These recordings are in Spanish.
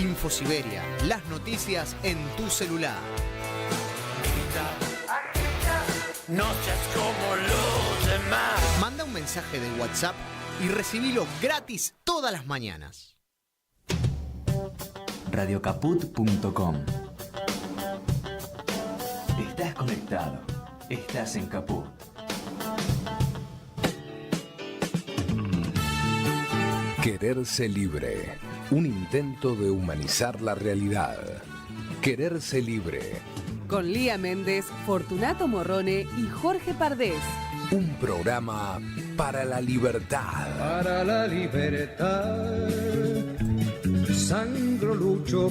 Infosiberia, las noticias en tu celular. No seas como los demás. Manda un mensaje de WhatsApp y recibilo gratis todas las mañanas. Radiocaput.com. Estás conectado. Estás en Caput. Quererse libre. Un intento de humanizar la realidad. Quererse libre. Con Lía Méndez, Fortunato Morrone y Jorge Pardés. Un programa para la libertad. Para la libertad. Sangro, lucho,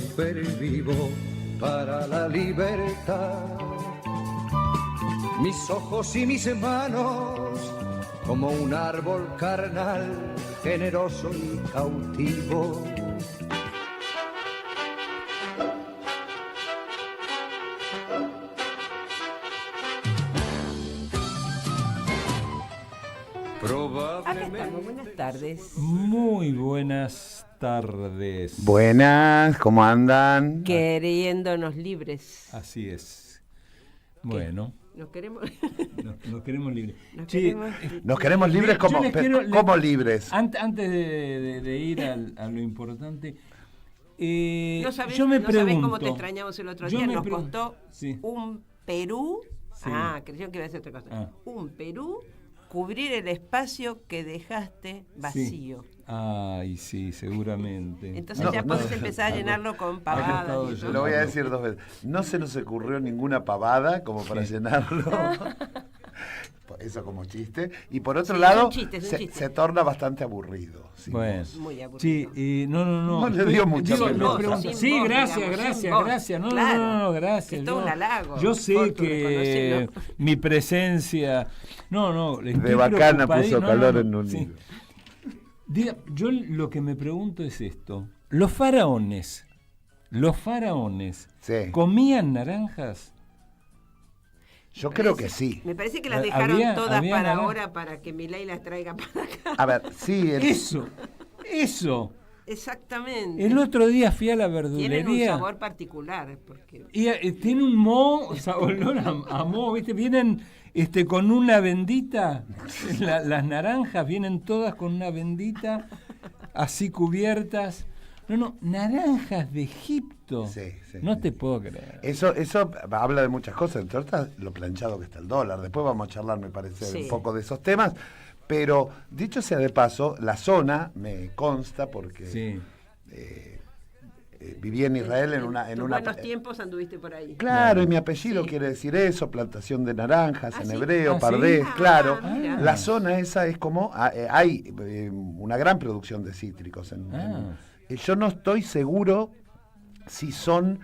vivo para la libertad. Mis ojos y mis manos, como un árbol carnal, generoso y cautivo. Acá estamos, buenas tardes. Muy buenas tardes. Buenas, ¿cómo andan? Queriéndonos libres. Así es. Bueno. Nos queremos. Nos queremos libres. Nos queremos libres como libres. Antes de ir a lo importante, No sabés cómo te extrañamos el otro día. Nos costó un Perú. Sí. Creyeron que iba a ser otra cosa. Un Perú. Cubrir el espacio que dejaste vacío. Sí. Ay, sí, seguramente. Entonces ya podés empezar a llenarlo con pavadas. Lo voy a decir 2 veces. No se nos ocurrió ninguna pavada como para llenarlo. Eso como chiste. Y por otro lado, se torna bastante aburrido. Sí, bueno, muy aburrido. Sí, no. No le dio mucha pelota. Sí, gracias. No, gracias. Es todo un halago. Yo sé que mi presencia... No, de bacana puso calor en un nido. Diga, yo lo que me pregunto es esto. Los faraones, ¿comían naranjas? Yo creo que sí. Me parece que las dejaron todas para ahora, para que Milei las traiga para acá. A ver, sí. Eso. Exactamente. El otro día fui a la verdulería. Tienen un sabor particular. Y tiene un moho, olor a moho, ¿viste? Vienen con una bendita. Las naranjas vienen todas con una bendita, así cubiertas. No, naranjas de Egipto. Sí. No te puedo creer. Eso habla de muchas cosas, entre otras lo planchado que está el dólar. Después vamos a charlar, me parece, un poco de esos temas. Pero, dicho sea de paso, la zona me consta porque viví en Israel en una buenos tiempos anduviste por ahí. Claro, y mi apellido quiere decir eso, plantación de naranjas en hebreo, Pardés, claro. Mira. La zona esa es como, hay una gran producción de cítricos. Yo no estoy seguro si son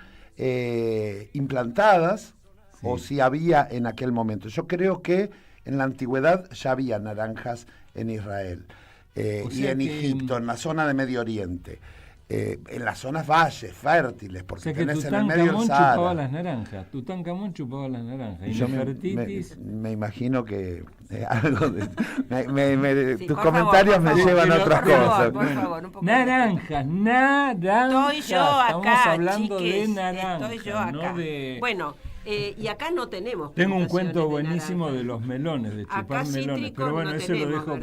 implantadas o si había en aquel momento. Yo creo que en la antigüedad ya había naranjas en Israel y en Egipto, en la zona de Medio Oriente. En las zonas valles, fértiles, porque tenés en el medio el Sahara. chupaba las naranjas. Tutankamón chupaba las naranjas. Y yo me imagino que algo de... tus comentarios me llevan a otras cosas. Por favor, un poco. Naranjas. Estoy yo acá, estamos hablando chiques, de naranjas. Estoy yo acá. No de... Bueno, y acá no tenemos. Tengo un cuento buenísimo de los melones, de chupar acá melones. Pero bueno, no eso lo dejo.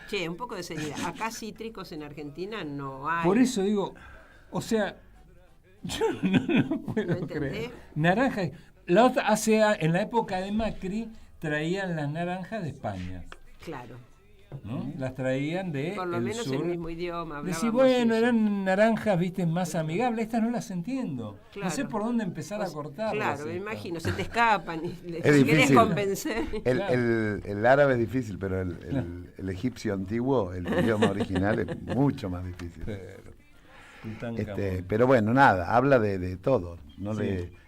Che, un poco de seriedad. Acá cítricos en Argentina no hay. Por eso digo, o sea, yo no puedo creer. Naranjas. La otra, en la época de Macri, traían las naranjas de España. Claro. ¿No? Las traían de por lo el menos sur. el mismo idioma. Decís, bueno, eran naranjas, viste, más amigables. Estas no las entiendo. Claro. No sé por dónde empezar a cortarlas. Claro, me imagino. Se te escapan y les querés convencer. El árabe es difícil, pero el egipcio antiguo, el idioma original, es mucho más difícil. Pero bueno, nada, habla de todo.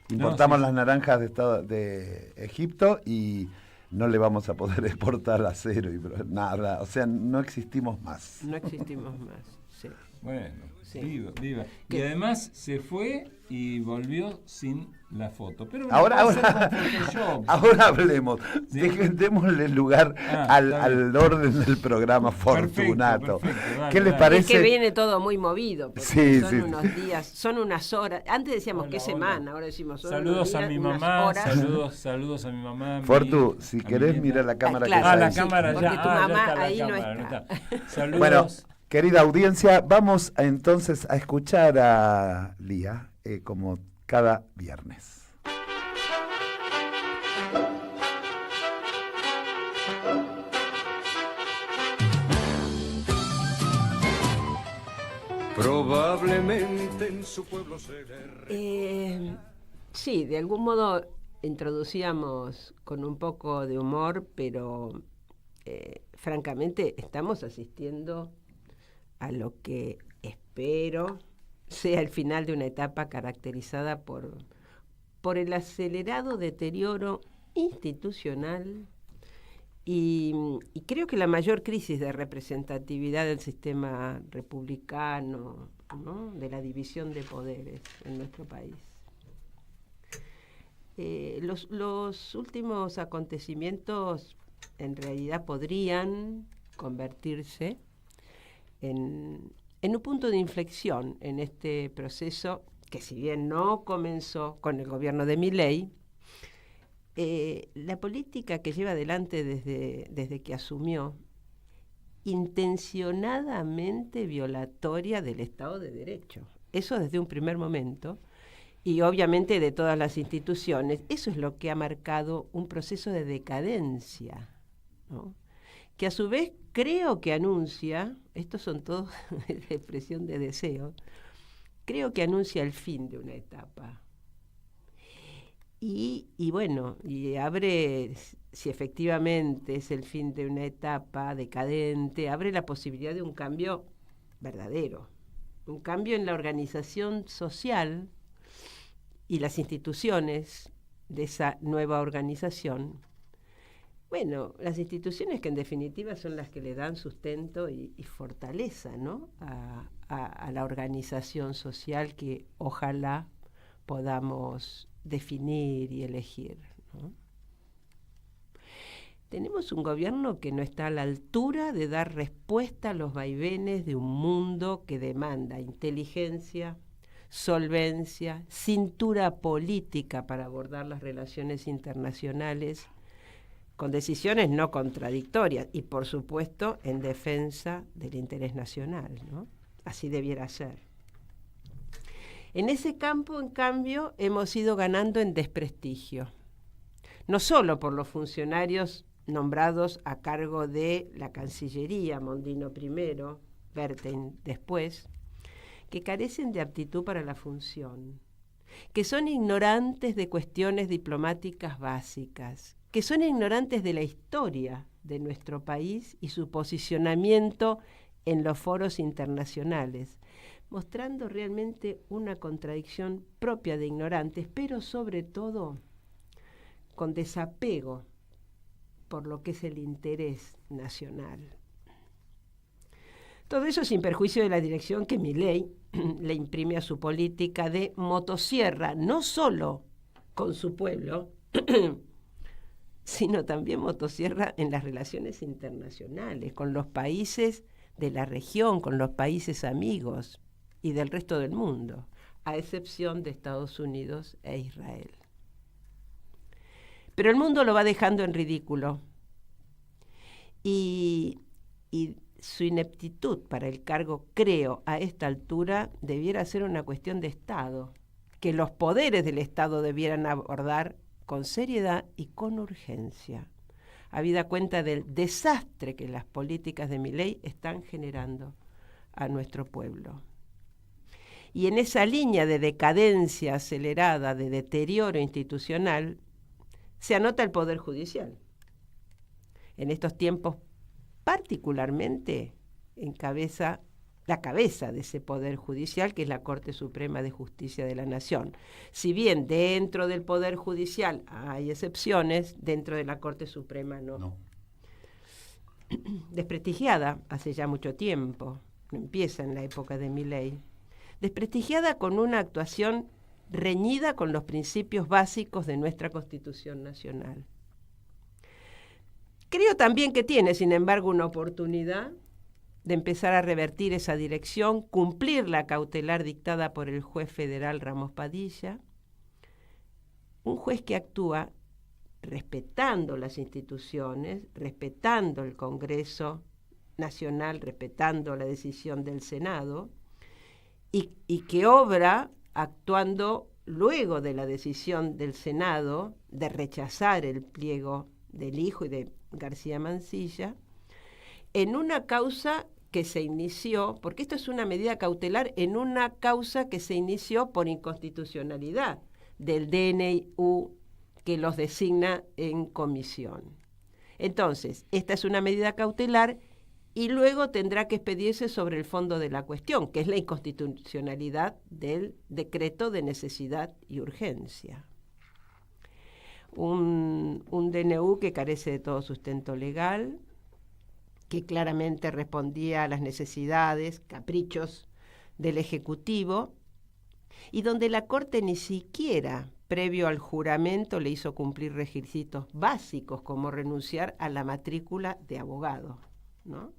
Importamos las naranjas de Egipto y no le vamos a poder exportar acero y nada, o sea, no existimos más. No existimos más, sí. Bueno, sí. Viva. Y además se fue y volvió sin la foto. Pero ahora hablemos. ¿Sí? Démosle lugar al orden del programa Fortunato. Perfecto, dale, ¿Qué les parece? Es que viene todo muy movido. Sí, son unos días, son unas horas. Antes decíamos qué semana, ahora decimos son saludos unos días, a mi unas mamá, horas. saludos a mi mamá. Fortu, si querés, mira la cámara. Claro, la sí, cámara porque ya. tu mamá ya está ahí no cámara, está. Saludos. Bueno, querida audiencia, vamos entonces a escuchar a Lía, como cada viernes. Probablemente en su pueblo se Sí, de algún modo introducíamos con un poco de humor, pero francamente estamos asistiendo a lo que espero sea el final de una etapa caracterizada por el acelerado deterioro institucional y creo que la mayor crisis de representatividad del sistema republicano, ¿no?, de la división de poderes en nuestro país. Los últimos acontecimientos en realidad podrían convertirse en un punto de inflexión en este proceso que, si bien no comenzó con el gobierno de Milei, la política que lleva adelante desde que asumió, intencionadamente violatoria del Estado de Derecho. Eso desde un primer momento, y obviamente de todas las instituciones. Eso es lo que ha marcado un proceso de decadencia, ¿no?, que a su vez creo que anuncia, estos son todos expresión de deseo, creo que anuncia el fin de una etapa. Y bueno, y abre, si efectivamente es el fin de una etapa decadente, abre la posibilidad de un cambio verdadero, un cambio en la organización social y las instituciones de esa nueva organización. Bueno, las instituciones que en definitiva son las que le dan sustento y fortaleza, ¿no?, a la organización social que ojalá podamos definir y elegir, ¿no? Tenemos un gobierno que no está a la altura de dar respuesta a los vaivenes de un mundo que demanda inteligencia, solvencia, cintura política para abordar las relaciones internacionales, con decisiones no contradictorias y, por supuesto, en defensa del interés nacional, ¿no? Así debiera ser. En ese campo, en cambio, hemos ido ganando en desprestigio, no solo por los funcionarios nombrados a cargo de la Cancillería, Mondino primero, Berten después, que carecen de aptitud para la función, que son ignorantes de cuestiones diplomáticas básicas, que son ignorantes de la historia de nuestro país y su posicionamiento en los foros internacionales, mostrando realmente una contradicción propia de ignorantes, pero sobre todo con desapego por lo que es el interés nacional. Todo eso sin perjuicio de la dirección que Milei le imprime a su política de motosierra, no solo con su pueblo, sino también motosierra en las relaciones internacionales, con los países de la región, con los países amigos y del resto del mundo, a excepción de Estados Unidos e Israel. Pero el mundo lo va dejando en ridículo y su ineptitud para el cargo, creo, a esta altura, debiera ser una cuestión de Estado, que los poderes del Estado debieran abordar con seriedad y con urgencia, habida cuenta del desastre que las políticas de Milei están generando a nuestro pueblo. Y en esa línea de decadencia acelerada, de deterioro institucional, se anota el Poder Judicial. En estos tiempos, particularmente, la cabeza de ese Poder Judicial, que es la Corte Suprema de Justicia de la Nación. Si bien dentro del Poder Judicial hay excepciones, dentro de la Corte Suprema no. Desprestigiada hace ya mucho tiempo, no empieza en la época de Milei, desprestigiada con una actuación reñida con los principios básicos de nuestra Constitución Nacional. Creo también que tiene, sin embargo, una oportunidad de empezar a revertir esa dirección, cumplir la cautelar dictada por el juez federal Ramos Padilla, un juez que actúa respetando las instituciones, respetando el Congreso Nacional, respetando la decisión del Senado, y que obra actuando luego de la decisión del Senado de rechazar el pliego del hijo y de García Mansilla, en una causa que se inició, porque esto es una medida cautelar, en una causa que se inició por inconstitucionalidad del DNU que los designa en comisión. Entonces, esta es una medida cautelar y luego tendrá que expedirse sobre el fondo de la cuestión, que es la inconstitucionalidad del decreto de necesidad y urgencia. Un DNU que carece de todo sustento legal, que claramente respondía a las necesidades, caprichos del Ejecutivo, y donde la Corte ni siquiera, previo al juramento, le hizo cumplir requisitos básicos como renunciar a la matrícula de abogado, ¿no?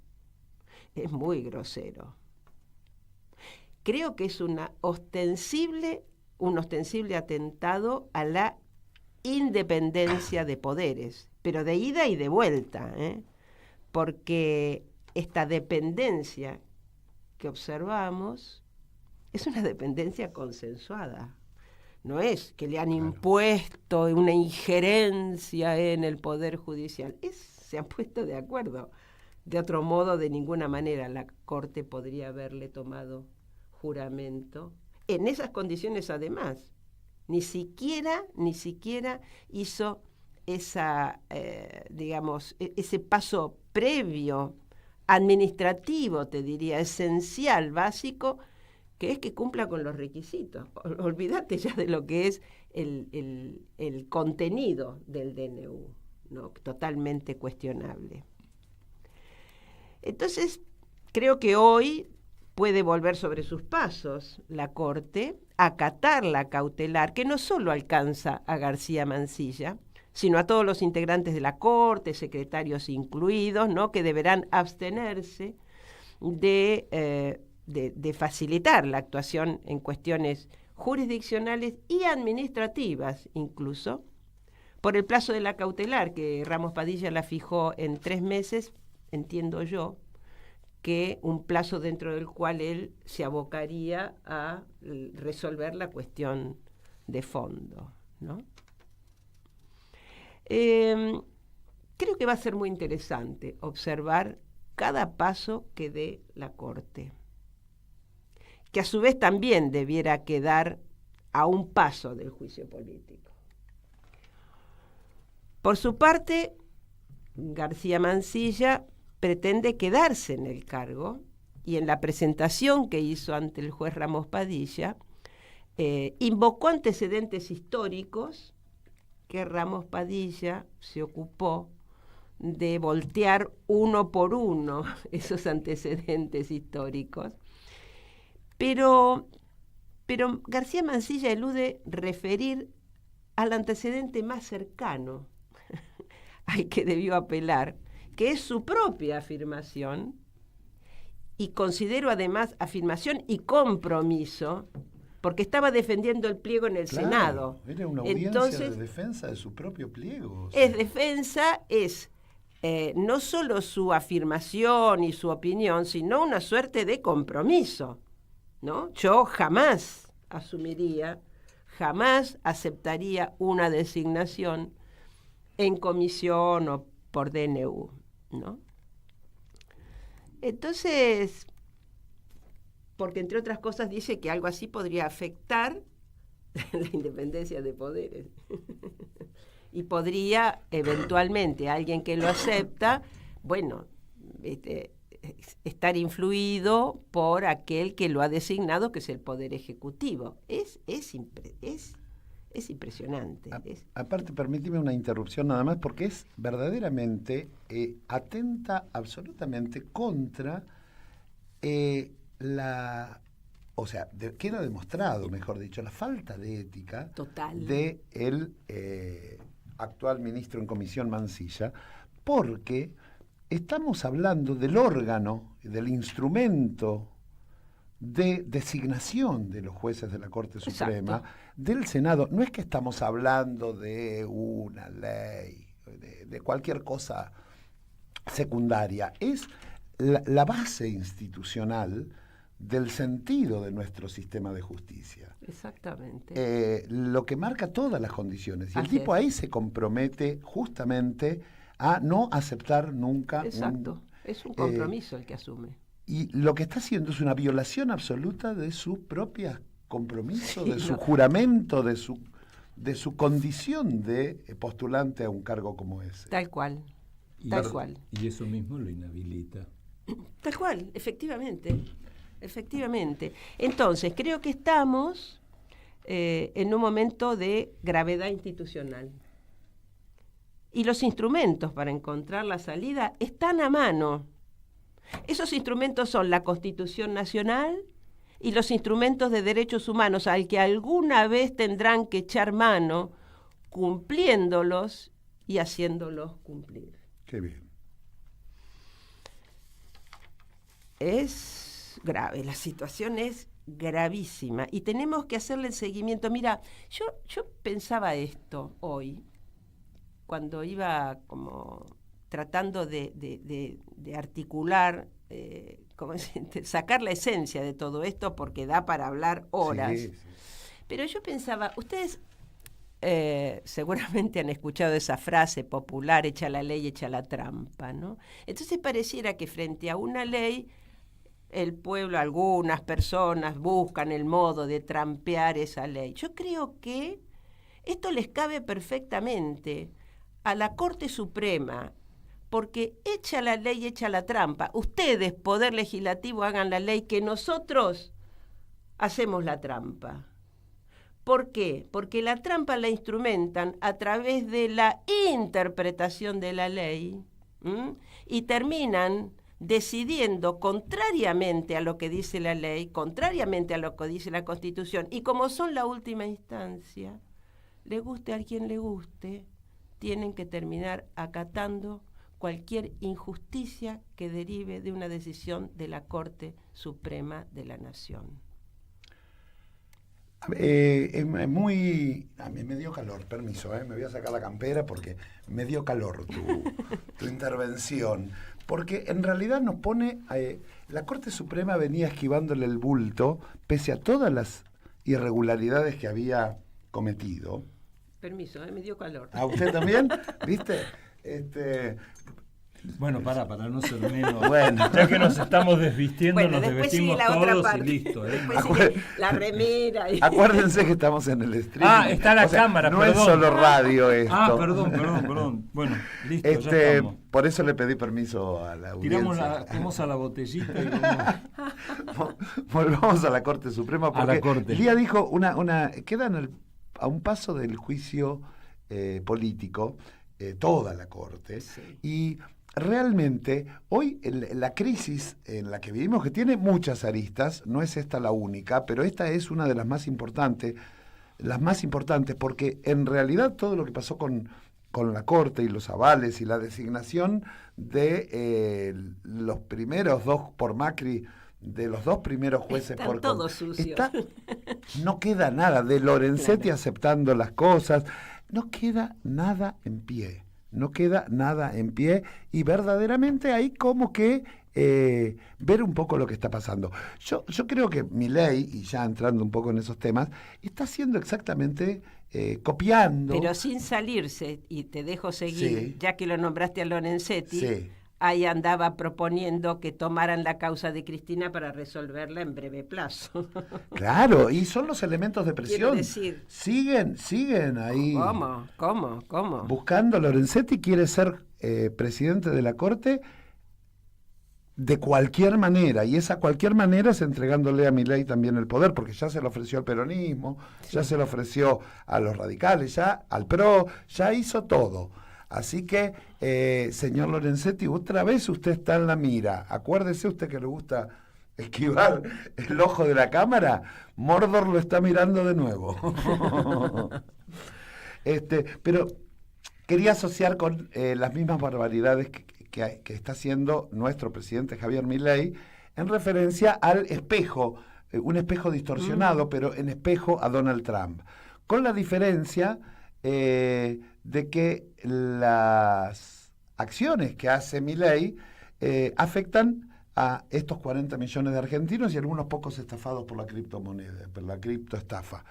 Es muy grosero. Creo que es un ostensible atentado a la independencia de poderes, pero de ida y de vuelta, porque esta dependencia que observamos es una dependencia consensuada. No es que le han impuesto una injerencia en el Poder Judicial, se han puesto de acuerdo. De otro modo, de ninguna manera la Corte podría haberle tomado juramento. En esas condiciones, además, ni siquiera hizo ese paso previo, administrativo, te diría, esencial, básico, que es que cumpla con los requisitos. Olvídate ya de lo que es el contenido del DNU, ¿no? Totalmente cuestionable. Entonces, creo que hoy puede volver sobre sus pasos la Corte, acatar la cautelar, que no solo alcanza a García Mansilla, sino a todos los integrantes de la Corte, secretarios incluidos, ¿no? Que deberán abstenerse de facilitar la actuación en cuestiones jurisdiccionales y administrativas incluso, por el plazo de la cautelar, que Ramos Padilla la fijó en 3 meses, entiendo yo, que un plazo dentro del cual él se abocaría a resolver la cuestión de fondo, ¿no? Creo que va a ser muy interesante observar cada paso que dé la Corte, que a su vez también debiera quedar a un paso del juicio político. Por su parte, García Mansilla pretende quedarse en el cargo y en la presentación que hizo ante el juez Ramos Padilla, invocó antecedentes históricos que Ramos Padilla se ocupó de voltear uno por uno esos antecedentes históricos. Pero García Mansilla elude referir al antecedente más cercano al que debió apelar, que es su propia afirmación, y considero además afirmación y compromiso, porque estaba defendiendo el pliego en el Senado. Era una audiencia de defensa de su propio pliego. Es defensa, no solo su afirmación y su opinión, sino una suerte de compromiso, ¿no? Yo jamás asumiría, jamás aceptaría una designación en comisión o por DNU, ¿no? Entonces, porque entre otras cosas dice que algo así podría afectar la independencia de poderes y podría eventualmente alguien que lo acepta, bueno, estar influido por aquel que lo ha designado, que es el Poder Ejecutivo. Es impresionante. Aparte, permíteme una interrupción nada más, porque es verdaderamente atenta absolutamente contra queda demostrado, mejor dicho, la falta de ética total de el actual ministro en comisión Mansilla, porque estamos hablando del órgano, del instrumento de designación de los jueces de la Corte Suprema, del Senado. No es que estamos hablando de una ley, de cualquier cosa secundaria, es la base institucional del sentido de nuestro sistema de justicia. Exactamente. Lo que marca todas las condiciones. Y el tipo ahí se compromete justamente a no aceptar nunca... Exacto. Es un compromiso el que asume. Y lo que está haciendo es una violación absoluta de su propio compromiso, de su juramento, de su condición de postulante a un cargo como ese. Tal cual. Tal cual. Y eso mismo lo inhabilita. Tal cual, efectivamente. Efectivamente. Entonces, creo que estamos en un momento de gravedad institucional. Y los instrumentos para encontrar la salida están a mano. Esos instrumentos son la Constitución Nacional y los instrumentos de derechos humanos al que alguna vez tendrán que echar mano, cumpliéndolos y haciéndolos cumplir. Qué bien. Es grave, la situación es gravísima y tenemos que hacerle el seguimiento. Mira, yo pensaba esto hoy, cuando iba como tratando de articular, sacar la esencia de todo esto, porque da para hablar horas. Sí. Pero yo pensaba, ustedes seguramente han escuchado esa frase popular, echa la ley, echa la trampa, ¿no? Entonces pareciera que frente a una ley, el pueblo, algunas personas buscan el modo de trampear esa ley. Yo creo que esto les cabe perfectamente a la Corte Suprema, porque echa la ley, echa la trampa. Ustedes, Poder Legislativo, hagan la ley, que nosotros hacemos la trampa. ¿Por qué? Porque la trampa la instrumentan a través de la interpretación de la ley, y terminan decidiendo contrariamente a lo que dice la ley, contrariamente a lo que dice la Constitución, y como son la última instancia, le guste a quien le guste, tienen que terminar acatando cualquier injusticia que derive de una decisión de la Corte Suprema de la Nación. A mí me dio calor, permiso, me voy a sacar la campera porque me dio calor tu intervención, porque en realidad nos pone, la Corte Suprema venía esquivándole el bulto pese a todas las irregularidades que había cometido. Permiso, me dio calor. ¿A usted también? ¿Viste? Bueno, para no ser menos. Bueno, ya que nos estamos desvistiendo, nos desvestimos todos y listo. La remera. Acuérdense que estamos en el streaming. Está la cámara, no perdón. Es solo radio esto. Perdón. Bueno, listo, ya estamos. Por eso le pedí permiso a la audiencia. Tiramos a la botellita y volvamos a la Corte Suprema, porque Lía dijo quedan a un paso del juicio político toda la Corte, y realmente hoy la crisis en la que vivimos, que tiene muchas aristas, no es esta la única, pero esta es una de las más importantes, porque en realidad todo lo que pasó con la Corte y los avales y la designación de los primeros dos por Macri, de los dos primeros jueces están por todos sucios. No queda nada de Lorenzetti aceptando las cosas, no queda nada en pie. Y verdaderamente hay como que ver un poco lo que está pasando. Yo creo que Milei, y ya entrando un poco en esos temas, está haciendo exactamente copiando. Pero sin salirse, y te dejo seguir, ya que lo nombraste a Lorenzetti, ahí andaba proponiendo que tomaran la causa de Cristina para resolverla en breve plazo. Claro, y son los elementos de presión. Decir, siguen ahí. ¿Cómo? Buscando. Lorenzetti quiere ser presidente de la Corte de cualquier manera, y esa cualquier manera es entregándole a Milei también el poder, porque ya se lo ofreció al peronismo, ya se lo ofreció a los radicales, ya al PRO, ya hizo todo. Así que, señor Lorenzetti, otra vez usted está en la mira. Acuérdese usted que le gusta esquivar el ojo de la cámara, Mordor lo está mirando de nuevo. Pero quería asociar con las mismas barbaridades que está haciendo nuestro presidente Javier Milei en referencia al espejo, un espejo distorsionado, pero en espejo a Donald Trump. Con la diferencia de que las acciones que hace Milei afectan a estos 40 millones de argentinos y algunos pocos estafados por la criptomoneda, por la criptoestafa.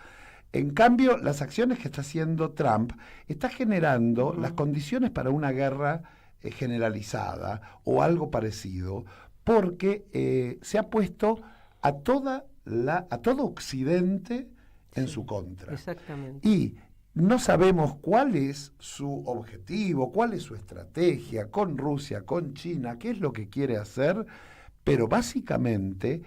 En cambio, las acciones que está haciendo Trump está generando las condiciones para una guerra generalizada o algo parecido, porque se ha puesto a todo Occidente en su contra. Exactamente. Y no sabemos cuál es su objetivo, cuál es su estrategia con Rusia, con China, qué es lo que quiere hacer, pero básicamente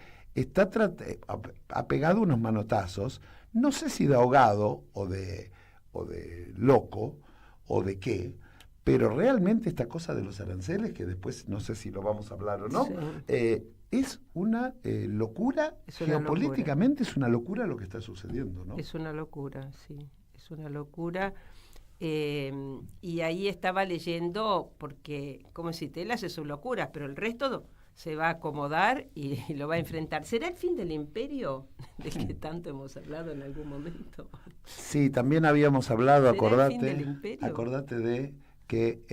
ha pegado unos manotazos, no sé si de ahogado o de loco o de qué, pero realmente esta cosa de los aranceles, que después no sé si lo vamos a hablar o no, es una locura, geopolíticamente es una locura lo que está sucediendo, ¿no? Es una locura, sí, es una locura. Y ahí estaba leyendo, porque, como decirte, él hace sus locuras, pero el resto se va a acomodar y lo va a enfrentar. ¿Será el fin del imperio del que tanto hemos hablado en algún momento? Sí, también habíamos hablado, acordate de que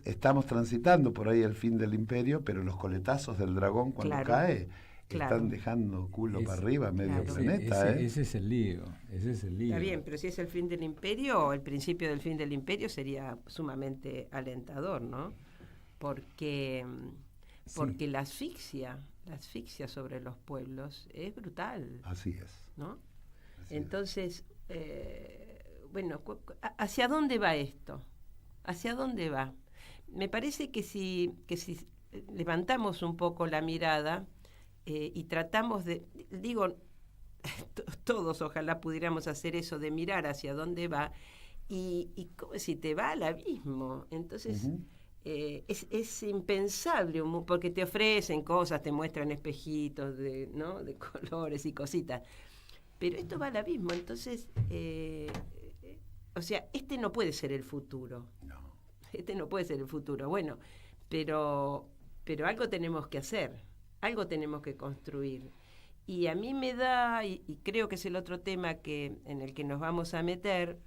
estamos transitando por ahí el fin del imperio, pero los coletazos del dragón cuando cae están dejando culo para arriba medio planeta. Ese es el lío. Está bien, pero si es el fin del imperio, el principio del fin del imperio sería sumamente alentador, ¿no? Porque la asfixia sobre los pueblos es brutal. Así es. ¿No? Entonces, bueno, ¿hacia dónde va esto? ¿Hacia dónde va? Me parece que si levantamos un poco la mirada y tratamos todos ojalá pudiéramos hacer eso, de mirar hacia dónde va, y como si te va al abismo. Entonces, es impensable, porque te ofrecen cosas, te muestran espejitos de colores y cositas, pero esto va al abismo. Entonces, o sea, este no puede ser el futuro. No. Este no puede ser el futuro. Bueno, pero algo tenemos que hacer, algo tenemos que construir. Y a mí me da, y creo que es el otro tema en el que nos vamos a meter,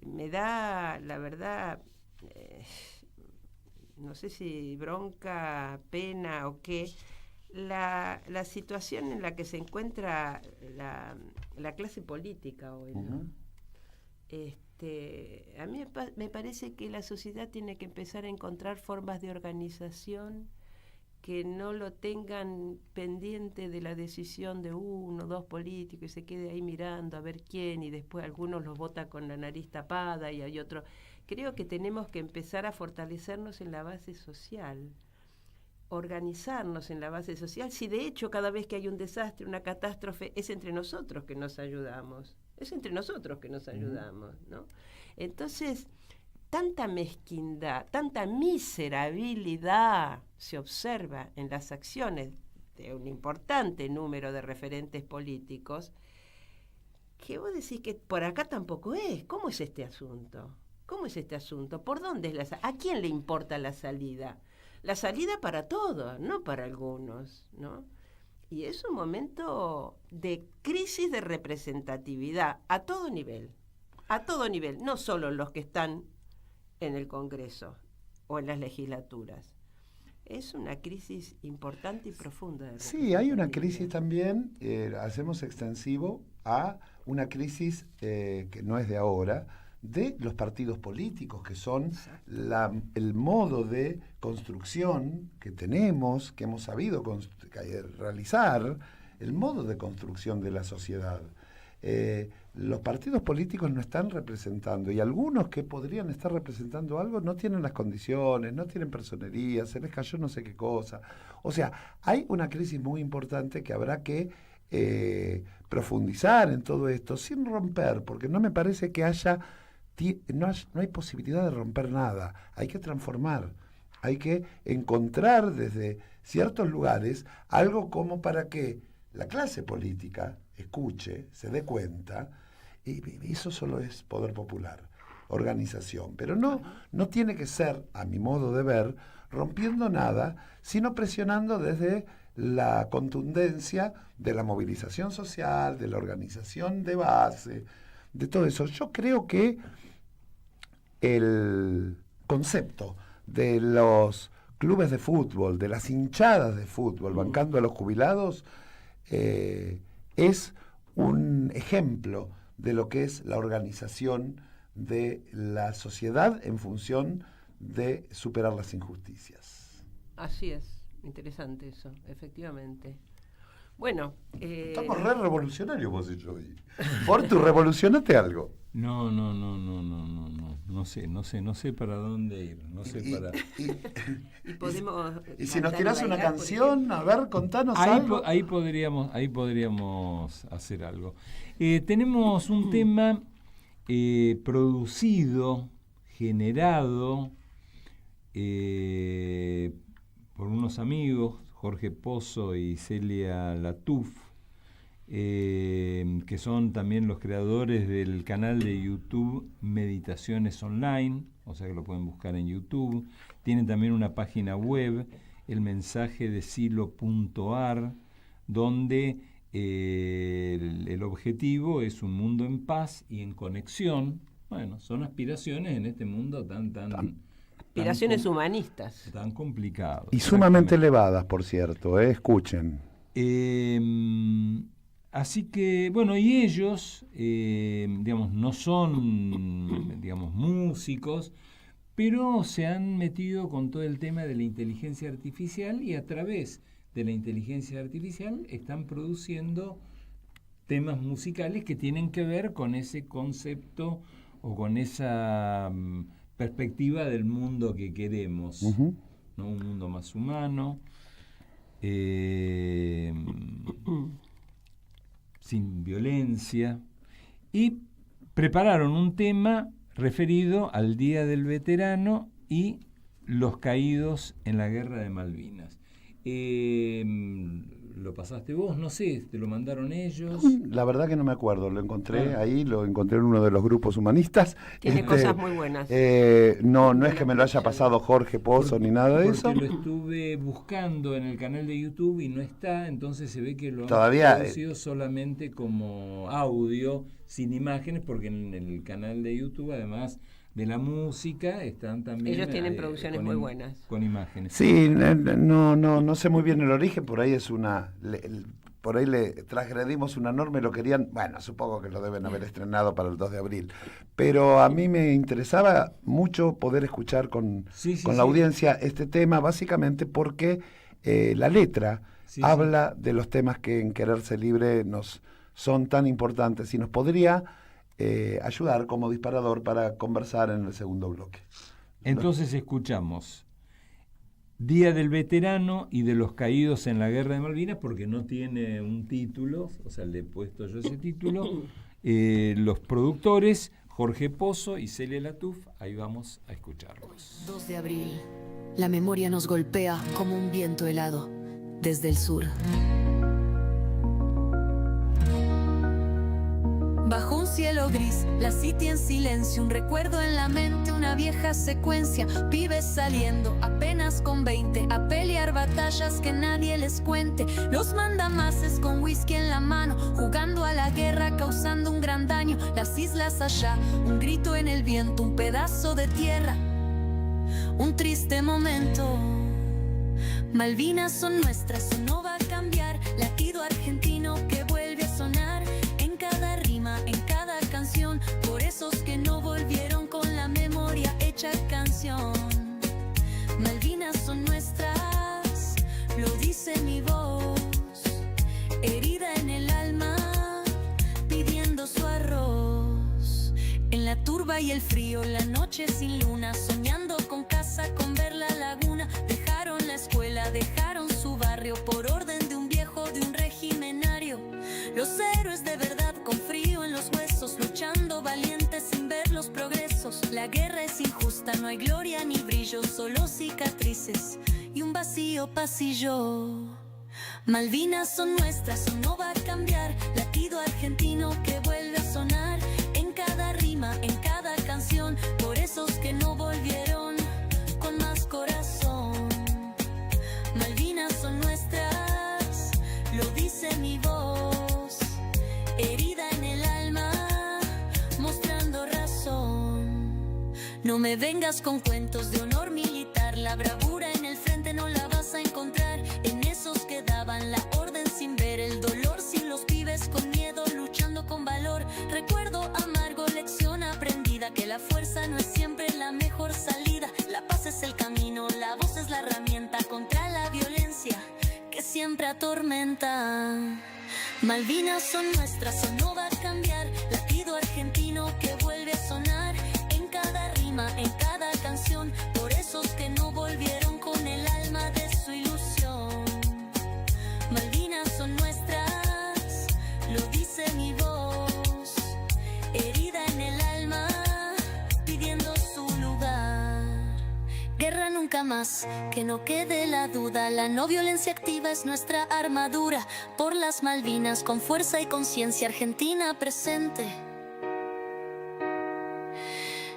me da, la verdad, no sé si bronca, pena o qué, la situación en la que se encuentra la clase política hoy, ¿no? A mí me parece que la sociedad tiene que empezar a encontrar formas de organización que no lo tengan pendiente de la decisión de uno o dos políticos y se quede ahí mirando a ver quién, y después algunos los vota con la nariz tapada y hay otros. Creo que tenemos que empezar a fortalecernos en la base social, organizarnos en la base social. Si de hecho cada vez que hay un desastre, una catástrofe, es entre nosotros que nos ayudamos. Es entre nosotros que nos ayudamos, ¿no? Entonces, tanta mezquindad, tanta miserabilidad se observa en las acciones de un importante número de referentes políticos, que vos decís que por acá tampoco es. ¿Cómo es este asunto? ¿Cómo es este asunto? ¿Por dónde es la salida? ¿A quién le importa la salida? La salida para todos, no para algunos, ¿no? Y es un momento de crisis de representatividad a todo nivel, no solo los que están en el Congreso o en las legislaturas. Es una crisis importante y profunda. Sí, hay una crisis también, hacemos extensivo a una crisis que no es de ahora, de los partidos políticos, que son el modo de construcción que tenemos, que hemos sabido realizar, el modo de construcción de la sociedad. Los partidos políticos no están representando, y algunos que podrían estar representando algo no tienen las condiciones, no tienen personería, se les cayó no sé qué cosa. O sea, hay una crisis muy importante que habrá que profundizar en todo esto sin romper, porque no me parece que no hay posibilidad de romper nada. Hay que transformar, hay que encontrar desde ciertos lugares algo como para que la clase política escuche, se dé cuenta, y eso solo es poder popular, organización, pero no tiene que ser, a mi modo de ver, rompiendo nada, sino presionando desde la contundencia de la movilización social, de la organización de base, de todo eso. Yo creo que el concepto de los clubes de fútbol, de las hinchadas de fútbol, bancando a los jubilados, es un ejemplo de lo que es la organización de la sociedad en función de superar las injusticias. Así es, interesante eso, efectivamente. Bueno, estamos re revolucionarios vos y yo. Portu, revolucionate algo. No sé para dónde ir, y si nos tirás una canción, a ver, contanos algo. Ahí podríamos hacer algo. Tenemos un tema producido, generado por unos amigos, Jorge Pozo y Celia Latuf, que son también los creadores del canal de YouTube Meditaciones Online, o sea que lo pueden buscar en YouTube. Tienen también una página web, elmensagedesilo.ar, donde el objetivo es un mundo en paz y en conexión. Bueno, son aspiraciones en este mundo tan aspiraciones humanistas. Tan complicado. Y sumamente elevadas, por cierto, escuchen. Así que, bueno, y ellos, no son, músicos, pero se han metido con todo el tema de la inteligencia artificial y a través de la inteligencia artificial están produciendo temas musicales que tienen que ver con ese concepto o con esa perspectiva del mundo que queremos, ¿no? Un mundo más humano, sin violencia, y prepararon un tema referido al Día del Veterano y los caídos en la Guerra de Malvinas. ¿Lo pasaste vos? No sé, ¿te lo mandaron ellos? La verdad que no me acuerdo, lo encontré ahí, lo encontré en uno de los grupos humanistas. Tiene cosas muy buenas. No es que me lo haya pasado Jorge Pozo ni nada de eso. Porque lo estuve buscando en el canal de YouTube y no está, entonces se ve que lo han producido solamente como audio, sin imágenes, porque en el canal de YouTube, además de la música, están también... Ellos tienen producciones muy buenas. Con imágenes. Sí, no sé muy bien el origen, por ahí es por ahí le transgredimos una norma y lo querían, bueno, supongo que lo deben haber estrenado para el 2 de abril, pero a mí me interesaba mucho poder escuchar con la audiencia este tema, básicamente porque la letra habla de los temas que en Quererse Libre nos son tan importantes y nos podría ayudar como disparador para conversar en el segundo bloque. Entonces escuchamos Día del Veterano y de los Caídos en la Guerra de Malvinas, porque no tiene un título, o sea, le he puesto yo ese título. Los productores, Jorge Pozo y Celia Latuf, ahí vamos a escucharlos. 2 de abril, la memoria nos golpea como un viento helado desde el sur. Bajo un cielo gris, la city en silencio, un recuerdo en la mente, una vieja secuencia, pibes saliendo apenas con 20 a pelear batallas que nadie les cuente, los mandamases con whisky en la mano, jugando a la guerra, causando un gran daño, las islas allá, un grito en el viento, un pedazo de tierra, un triste momento. Malvinas son nuestras, no va a cambiar, latido argentino que vuelve a sonar en cada rima, en cada canción, por esos que no volvieron con la memoria hecha canción. Malvinas son nuestras, lo dice mi voz, herida en el alma, pidiendo su arroz. En la turba y el frío, la noche sin luna, soñando con casa, con ver la laguna, dejaron la escuela, dejaron su barrio, por orden de un viejo, de un regimenario. Los héroes de verdad con frío en los huesos, luchando valientes sin ver los progresos. La guerra es injusta, no hay gloria ni brillo, solo cicatrices y un vacío pasillo. Malvinas son nuestras, no va a cambiar. Latido argentino que vuelve a sonar en cada rima, en cada canción. Por esos que no volvieron con más corazón. Malvinas son nuestras, lo dice mi voz. Herida en el alma, mostrando razón. No me vengas con cuentos de honor militar. La bravura en el frente no la vas a encontrar en esos que daban la orden sin ver el dolor, sin los pibes con miedo, luchando con valor. Recuerdo amargo, lección aprendida, que la fuerza no es siempre la mejor salida. La paz es el camino, la voz es la herramienta contra la violencia que siempre atormenta. Malvinas son nuestras, o no va a cambiar. Latido argentino que vuelve a sonar en cada rima, en cada canción. Por esos que no volvieron con el alma de su ilusión. Malvinas son nuestras, lo dice mi voz. Herida en el alma, pidiendo su lugar. Guerra nunca más, que no quede la duda. La no violencia activa es nuestra armadura. Por las Malvinas, con fuerza y conciencia, Argentina presente.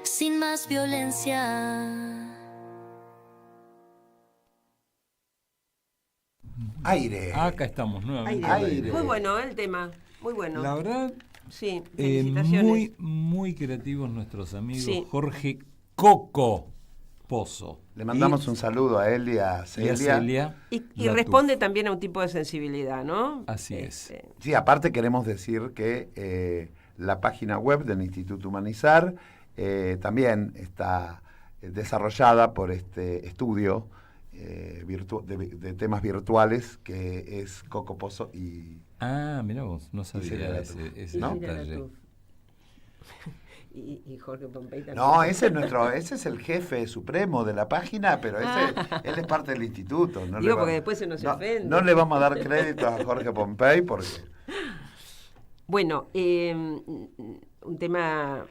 Sin más violencia. Aire. Acá estamos nuevamente. Aire. Muy bueno el tema, muy bueno. La verdad, sí, felicitaciones. Muy creativos nuestros amigos. Sí. Jorge Coco Pozo. Le mandamos un saludo a él y a Celia. Y responde también a un tipo de sensibilidad, ¿no? Así es. Sí, aparte queremos decir que la página web del Instituto Humanizar también está desarrollada por este estudio de temas virtuales que es Coco Pozo y... Ah, mirá vos, no sabía ese ¿no? detalle. Y Jorge Pompey también. No, ese es el jefe supremo de la página, pero él es parte del instituto. No digo, porque después se nos ofende. No le vamos a dar crédito a Jorge Pompey porque... Bueno, un tema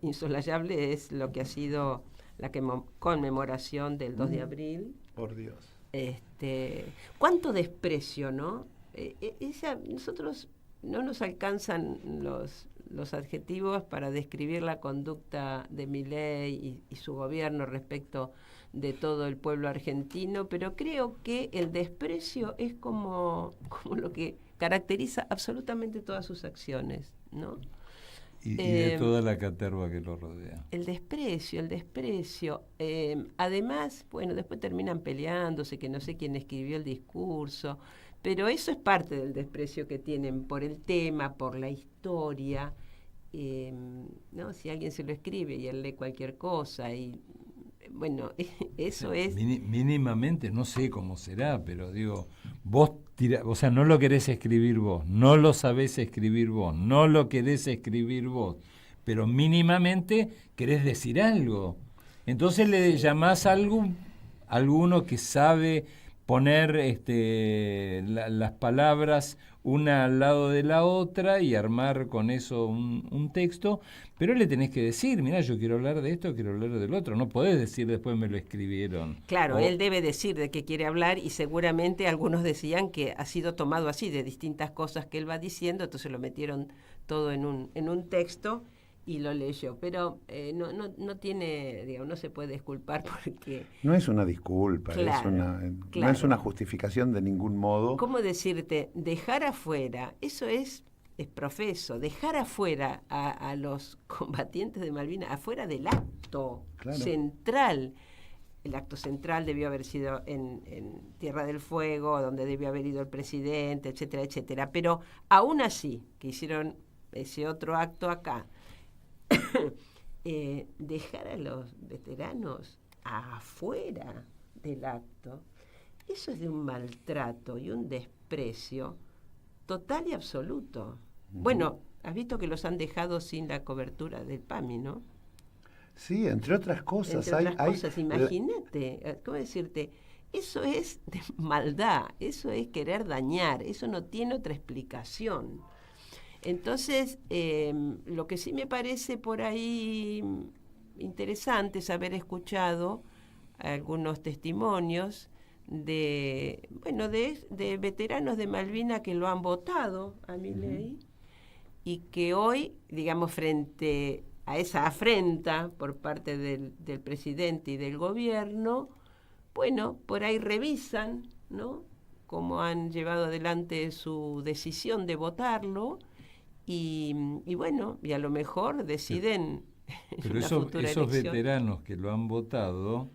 insolayable es lo que ha sido la conmemoración del 2 de abril. Por Dios. Cuánto desprecio, ¿no? Nosotros no nos alcanzan los adjetivos para describir la conducta de Milei y su gobierno respecto de todo el pueblo argentino, pero creo que el desprecio es como lo que caracteriza absolutamente todas sus acciones, ¿no? Y de toda la caterva que lo rodea. El desprecio. Además, bueno, después terminan peleándose, que no sé quién escribió el discurso, pero eso es parte del desprecio que tienen por el tema, por la historia. ¿No? Si alguien se lo escribe y él lee cualquier cosa, y bueno, eso es... Mínimamente, no sé cómo será, pero digo, vos o sea, no lo querés escribir vos, no lo sabés escribir vos, no lo querés escribir vos, pero mínimamente querés decir algo. Entonces le llamás a alguno que sabe poner las palabras una al lado de la otra y armar con eso un texto, pero le tenés que decir, mirá, yo quiero hablar de esto, quiero hablar del otro, no podés decir después me lo escribieron. Claro, él debe decir de qué quiere hablar y seguramente algunos decían que ha sido tomado así, de distintas cosas que él va diciendo, entonces lo metieron todo en un texto y lo leyó, pero no tiene, digamos, no se puede disculpar porque... No es una disculpa, claro, no es una justificación de ningún modo. ¿Cómo decirte? Dejar afuera, eso es profeso, dejar afuera a los combatientes de Malvinas, afuera del acto central. El acto central debió haber sido en Tierra del Fuego, donde debió haber ido el presidente, etcétera, etcétera, pero aún así, que hicieron ese otro acto acá, dejar a los veteranos afuera del acto, eso es de un maltrato y un desprecio total y absoluto. Bueno, has visto que los han dejado sin la cobertura del PAMI, ¿no? Sí, entre otras cosas. Imagínate, ¿cómo decirte? Eso es de maldad, eso es querer dañar, eso no tiene otra explicación. Entonces, lo que sí me parece por ahí interesantes haber escuchado algunos testimonios de veteranos de Malvinas que lo han votado a Milei y que hoy, digamos, frente a esa afrenta por parte del presidente y del gobierno, bueno, por ahí revisan, ¿no?, cómo han llevado adelante su decisión de votarlo y bueno, y a lo mejor deciden. Pero esos veteranos que lo han votado,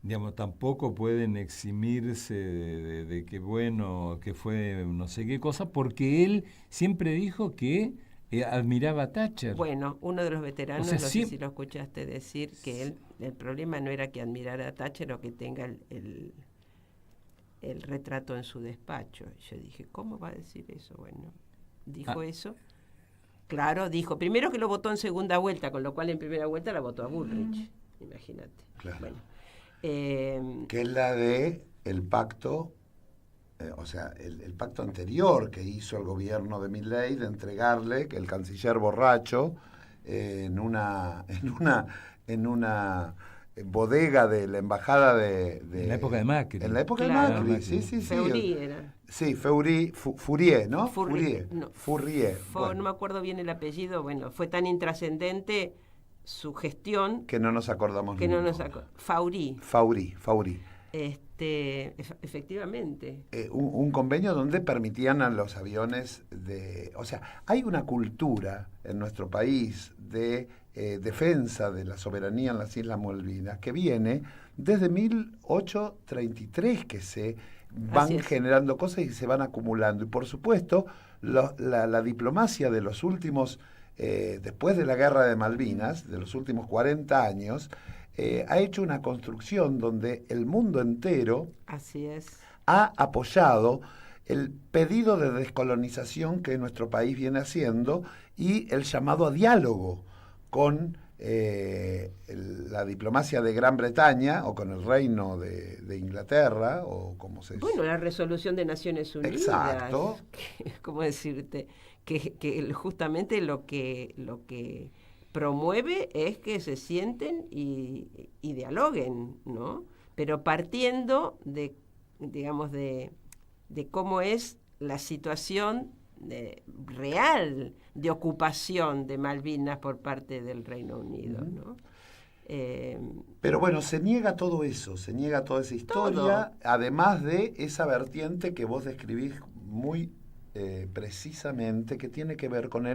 digamos, tampoco pueden eximirse de que, bueno, que fue no sé qué cosa, porque él siempre dijo que admiraba a Thatcher. Bueno, uno de los veteranos, no sé si lo escuchaste decir, que el problema no era que admirara a Thatcher o que tenga el retrato en su despacho. Yo dije, ¿cómo va a decir eso? Bueno, dijo eso. Claro, dijo, primero que lo votó en segunda vuelta, con lo cual en primera vuelta la votó a Bullrich, imagínate. Claro. Bueno, que es la de el pacto, o sea, el pacto anterior que hizo el gobierno de Milei de entregarle, que el canciller borracho, en una bodega de la embajada de en la época de Macri. En la época de Macri, sí. Feurí era. Sí, Fourier, ¿no? Fourier. No me acuerdo bien el apellido, bueno, fue tan intrascendente su gestión que no nos acordamos Faurí. Efectivamente. Un convenio donde permitían a los aviones o sea, hay una cultura en nuestro país de defensa de la soberanía en las Islas Malvinas que viene desde 1833, que se van generando cosas y se van acumulando. Y por supuesto, la diplomacia de los últimos, después de la guerra de Malvinas, de los últimos 40 años, ha hecho una construcción donde el mundo entero ha apoyado el pedido de descolonización que nuestro país viene haciendo y el llamado a diálogo con la diplomacia de Gran Bretaña o con el reino de Inglaterra o como se dice. Bueno, la resolución de Naciones Unidas. Exacto. ¿Cómo decirte? Que justamente lo que promueve es que se sienten y dialoguen, ¿no? Pero partiendo de, digamos, de cómo es la situación real de ocupación de Malvinas por parte del Reino Unido, ¿no? Pero bueno, se niega todo eso, se niega toda esa historia, además de esa vertiente que vos describís muy precisamente, que tiene que ver con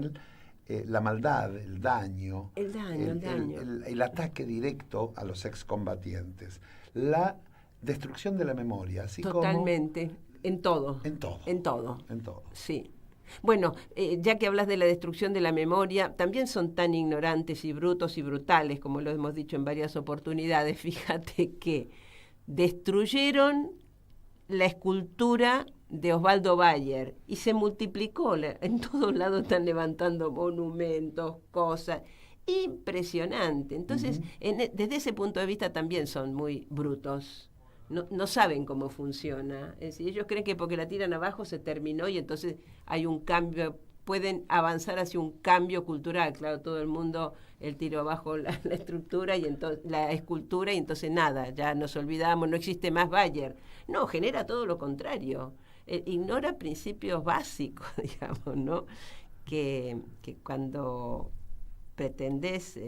la maldad, el daño. El ataque directo a los excombatientes, la destrucción de la memoria, así Totalmente, como... En todo. Sí. Bueno, ya que hablas de la destrucción de la memoria, también son tan ignorantes y brutos y brutales, como lo hemos dicho en varias oportunidades. Fíjate que destruyeron la escultura de Osvaldo Bayer y se multiplicó. En todos lados están levantando monumentos, cosas. Impresionante. Entonces, desde ese punto de vista también son muy brutos. No saben cómo funciona. Es decir, ellos creen que porque la tiran abajo se terminó y entonces hay un cambio, pueden avanzar hacia un cambio cultural. Claro, todo el mundo, el tiro abajo la estructura y entonces la escultura y entonces nada, ya nos olvidamos, no existe más Bayer. No, genera todo lo contrario. Ignora principios básicos, digamos, ¿no? Que cuando pretendés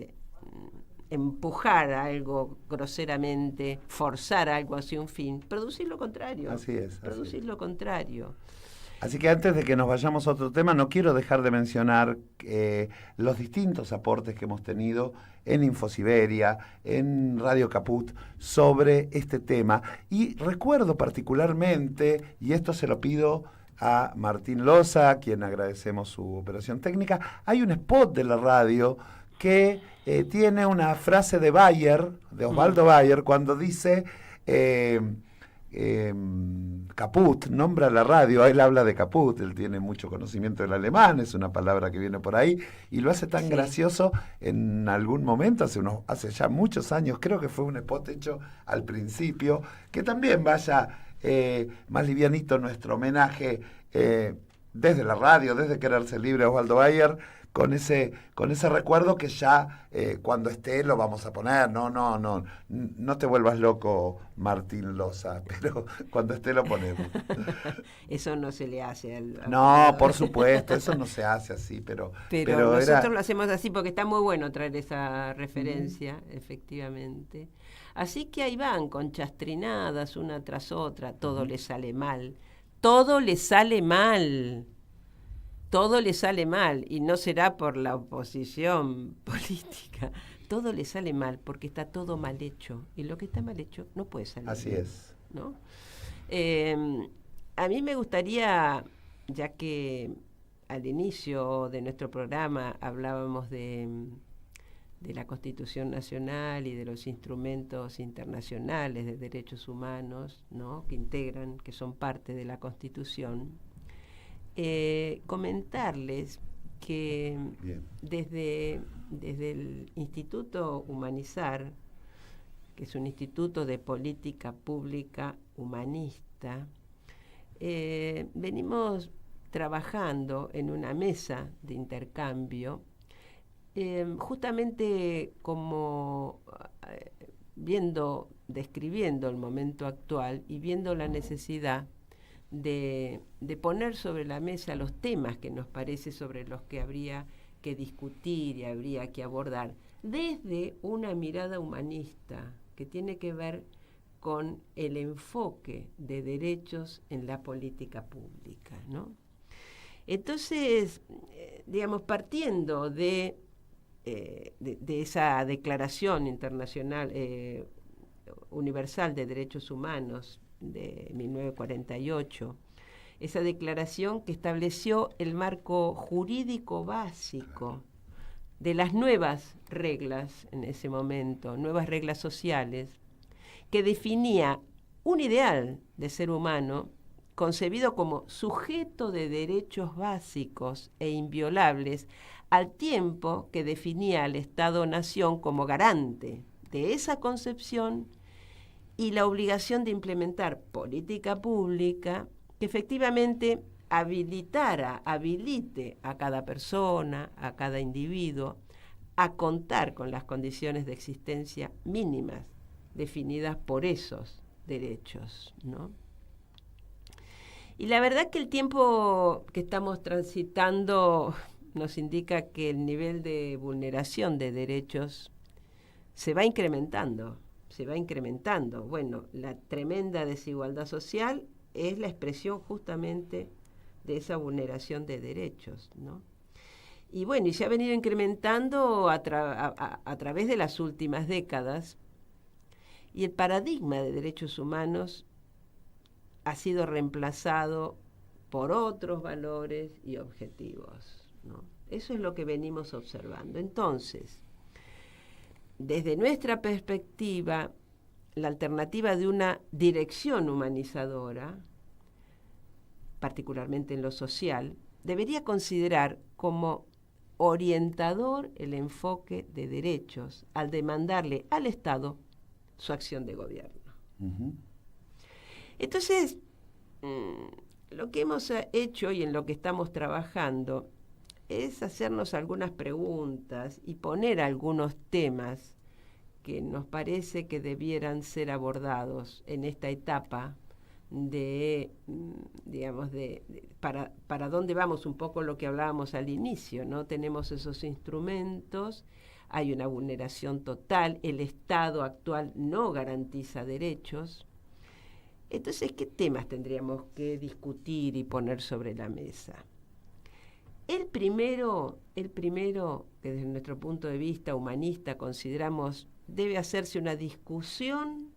empujar algo groseramente, forzar algo hacia un fin, producir lo contrario. Así es. Lo contrario. Así que antes de que nos vayamos a otro tema, no quiero dejar de mencionar los distintos aportes que hemos tenido en Infosiberia, en Radio Caput, sobre este tema. Y recuerdo particularmente, y esto se lo pido a Martín Loza, a quien agradecemos su operación técnica, hay un spot de la radio que tiene una frase de Bayer, de Osvaldo Bayer, cuando dice Caput, nombra la radio, él habla de Caput, él tiene mucho conocimiento del alemán, es una palabra que viene por ahí, y lo hace tan gracioso en algún momento, hace ya muchos años, creo que fue un spot hecho al principio, que también vaya más livianito nuestro homenaje, desde la radio, desde Querer Ser Libre, Osvaldo Bayer, con ese recuerdo que ya cuando esté lo vamos a poner. No te vuelvas loco, Martín Loza, pero cuando esté lo ponemos. Eso no se le hace al No, por supuesto, eso no se hace así, pero nosotros lo hacemos así porque está muy bueno traer esa referencia, efectivamente. Así que ahí van, con chastrinadas una tras otra, todo le sale mal. Todo le sale mal. Todo le sale mal, y no será por la oposición política. Todo le sale mal porque está todo mal hecho, y lo que está mal hecho no puede salir así bien, es, ¿no? A mí me gustaría, ya que al inicio de nuestro programa hablábamos de la Constitución Nacional y de los instrumentos internacionales de derechos humanos, ¿no?, que son parte de la Constitución, comentarles que desde el Instituto Humanizar, que es un instituto de política pública humanista, venimos trabajando en una mesa de intercambio, justamente como describiendo el momento actual y viendo la necesidad de poner sobre la mesa los temas que nos parece sobre los que habría que discutir y habría que abordar desde una mirada humanista que tiene que ver con el enfoque de derechos en la política pública, ¿no? Entonces, digamos, partiendo de esa Declaración Internacional Universal de Derechos Humanos de 1948, esa declaración que estableció el marco jurídico básico de las nuevas reglas en ese momento, nuevas reglas sociales, que definía un ideal de ser humano concebido como sujeto de derechos básicos e inviolables, al tiempo que definía al Estado-Nación como garante de esa concepción y la obligación de implementar política pública que efectivamente habilite a cada persona, a cada individuo, a contar con las condiciones de existencia mínimas definidas por esos derechos, ¿no? Y la verdad que el tiempo que estamos transitando nos indica que el nivel de vulneración de derechos se va incrementando. Bueno, la tremenda desigualdad social es la expresión justamente de esa vulneración de derechos, ¿no? Y bueno, y se ha venido incrementando a través de las últimas décadas, y el paradigma de derechos humanos ha sido reemplazado por otros valores y objetivos, ¿no? Eso es lo que venimos observando. Entonces, desde nuestra perspectiva, la alternativa de una dirección humanizadora, particularmente en lo social, debería considerar como orientador el enfoque de derechos al demandarle al Estado su acción de gobierno. Uh-huh. Entonces, lo que hemos hecho y en lo que estamos trabajando es hacernos algunas preguntas y poner algunos temas que nos parece que debieran ser abordados en esta etapa para dónde vamos, un poco lo que hablábamos al inicio, ¿no? Tenemos esos instrumentos, hay una vulneración total, el Estado actual no garantiza derechos. Entonces, ¿qué temas tendríamos que discutir y poner sobre la mesa? El primero, que desde nuestro punto de vista humanista consideramos debe hacerse una discusión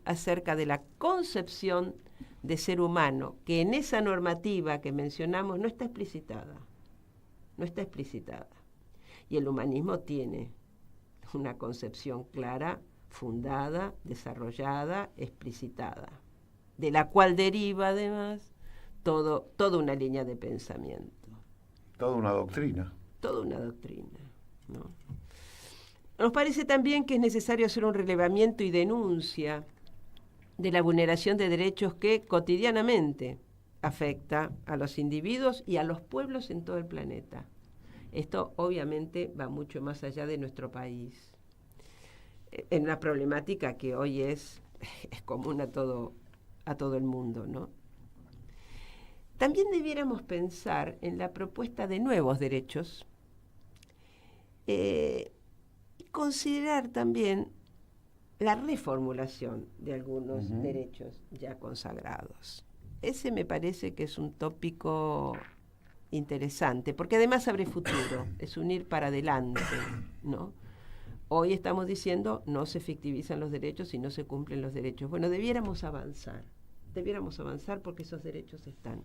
acerca de la concepción de ser humano, que en esa normativa que mencionamos no está explicitada. Y el humanismo tiene una concepción clara, fundada, desarrollada, explicitada, de la cual deriva además toda una línea de pensamiento. Toda una doctrina, ¿no? Nos parece también que es necesario hacer un relevamiento y denuncia de la vulneración de derechos que cotidianamente afecta a los individuos y a los pueblos en todo el planeta. Esto obviamente va mucho más allá de nuestro país. En una problemática que hoy es común a todo el mundo, ¿no? También debiéramos pensar en la propuesta de nuevos derechos y considerar también la reformulación de algunos derechos ya consagrados. Ese me parece que es un tópico interesante, porque además abre futuro, es un ir para adelante, ¿no? Hoy estamos diciendo no se efectivizan los derechos y no se cumplen los derechos. Bueno, debiéramos avanzar porque esos derechos están.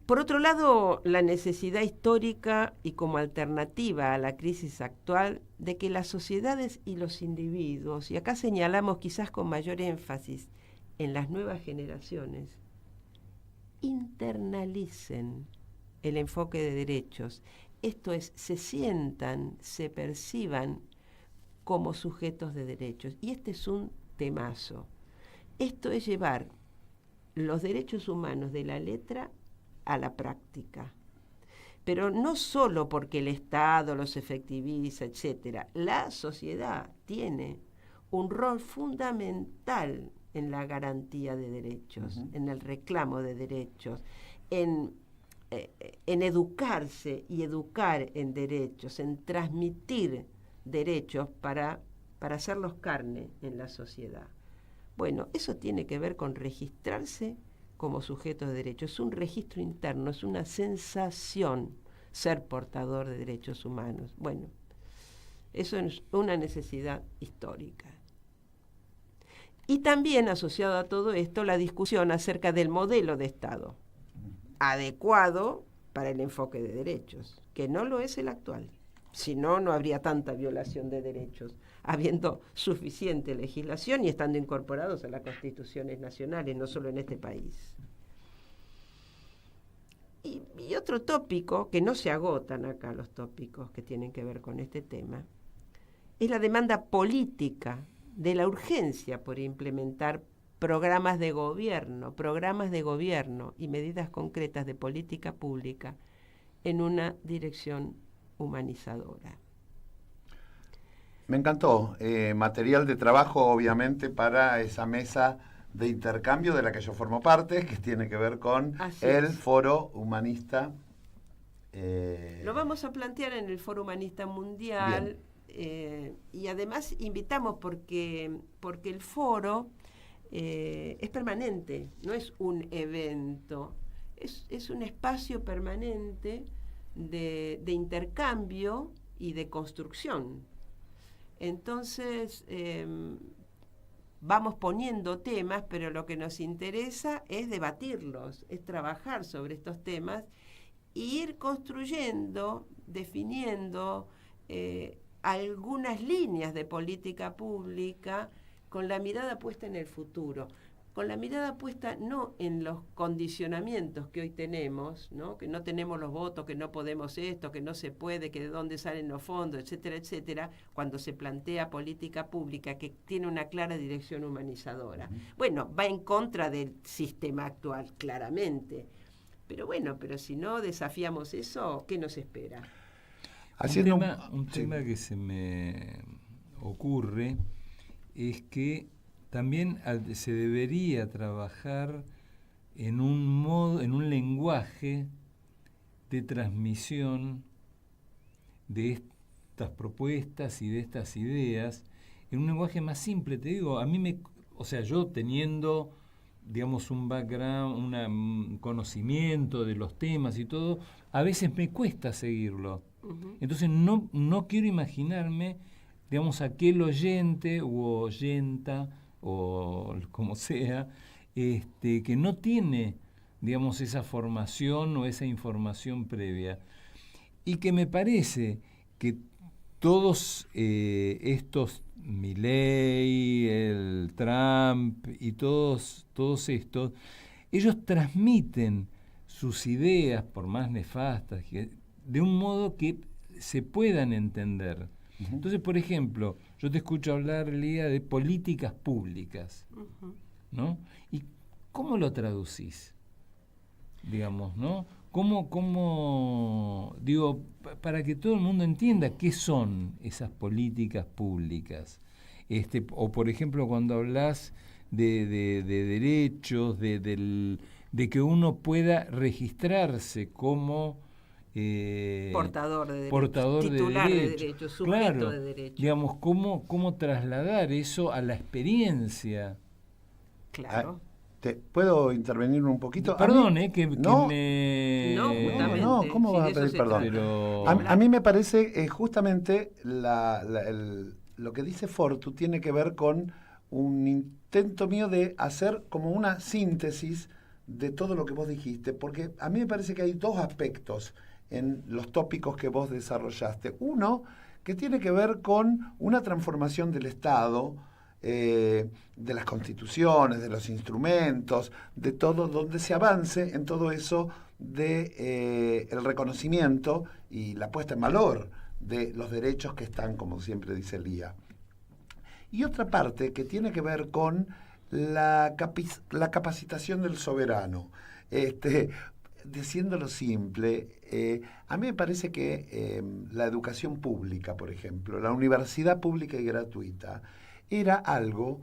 Por otro lado, la necesidad histórica y como alternativa a la crisis actual de que las sociedades y los individuos, y acá señalamos quizás con mayor énfasis en las nuevas generaciones, internalicen el enfoque de derechos. Esto es, se sientan, se perciban como sujetos de derechos. Y este es un temazo. Esto es llevar los derechos humanos de la letra a la práctica. Pero no solo porque el Estado los efectiviza, etc. La sociedad tiene un rol fundamental en la garantía de derechos, en el reclamo de derechos, en educarse y educar en derechos, en transmitir derechos para hacerlos carne en la sociedad. Bueno, eso tiene que ver con registrarse como sujeto de derechos. Es un registro interno, es una sensación ser portador de derechos humanos. Bueno, eso es una necesidad histórica. Y también asociado a todo esto, la discusión acerca del modelo de Estado adecuado para el enfoque de derechos, que no lo es el actual. Si no, no habría tanta violación de derechos, habiendo suficiente legislación y estando incorporados a las constituciones nacionales, no solo en este país. Y otro tópico, que no se agotan acá los tópicos que tienen que ver con este tema, es la demanda política de la urgencia por implementar programas de gobierno y medidas concretas de política pública en una dirección humanizadora. Me encantó. Material de trabajo, obviamente, para esa mesa de intercambio de la que yo formo parte, que tiene que ver con el Foro Humanista. Lo vamos a plantear en el Foro Humanista Mundial. Y además invitamos porque el foro es permanente, no es un evento, es un espacio permanente de intercambio y de construcción. Entonces vamos poniendo temas, pero lo que nos interesa es debatirlos, es trabajar sobre estos temas e ir construyendo, definiendo algunas líneas de política pública con la mirada puesta en el futuro, con la mirada puesta no en los condicionamientos que hoy tenemos, ¿no? Que no tenemos los votos, que no podemos esto, que no se puede, que de dónde salen los fondos, etcétera, etcétera, cuando se plantea política pública que tiene una clara dirección humanizadora. Bueno, va en contra del sistema actual, claramente, pero bueno, pero si no desafiamos eso, ¿qué nos espera? Un tema que se me ocurre es que también se debería trabajar en un lenguaje de transmisión de estas propuestas y de estas ideas, en un lenguaje más simple. Te digo, yo teniendo, digamos, un background, un conocimiento de los temas y todo, a veces me cuesta seguirlo. Entonces no quiero imaginarme, digamos, aquel oyente u oyenta o como sea, que no tiene, digamos, esa formación o esa información previa. Y que me parece que todos estos, Milei, el Trump y todos estos, ellos transmiten sus ideas, por más nefastas, de un modo que se puedan entender. Entonces, por ejemplo, yo te escucho hablar, Lía, de políticas públicas, ¿no? Y ¿cómo lo traducís? Digamos, ¿no? ¿Cómo digo, para que todo el mundo entienda qué son esas políticas públicas? O por ejemplo, cuando hablas de derechos, de que uno pueda registrarse como portador de titular de derechos, sujeto claro, de derechos. Digamos, ¿cómo trasladar eso a la experiencia? Claro. ¿Puedo intervenir un poquito? Perdón, No, ¿cómo vas a pedir perdón? Pero... A mí me parece justamente lo que dice Fortu tiene que ver con un intento mío de hacer como una síntesis de todo lo que vos dijiste, porque a mí me parece que hay dos aspectos en los tópicos que vos desarrollaste. Uno, que tiene que ver con una transformación del Estado, de las constituciones, de los instrumentos, de todo, donde se avance en todo eso de el reconocimiento y la puesta en valor de los derechos que están, como siempre dice Lía. Y otra parte que tiene que ver con la capacitación del soberano. Diciéndolo simple, a mí me parece que la educación pública, por ejemplo, la universidad pública y gratuita, era algo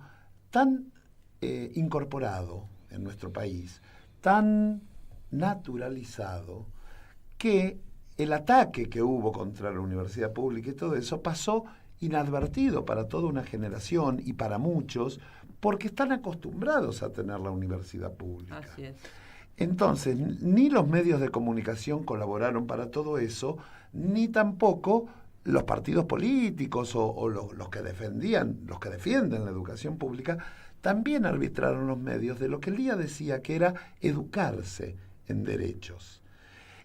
tan incorporado en nuestro país, tan naturalizado, que el ataque que hubo contra la universidad pública y todo eso pasó inadvertido para toda una generación y para muchos, porque están acostumbrados a tener la universidad pública. Así es. Entonces, ni los medios de comunicación colaboraron para todo eso, ni tampoco los partidos políticos o los que defienden la educación pública, también arbitraron los medios de lo que Lía decía, que era educarse en derechos.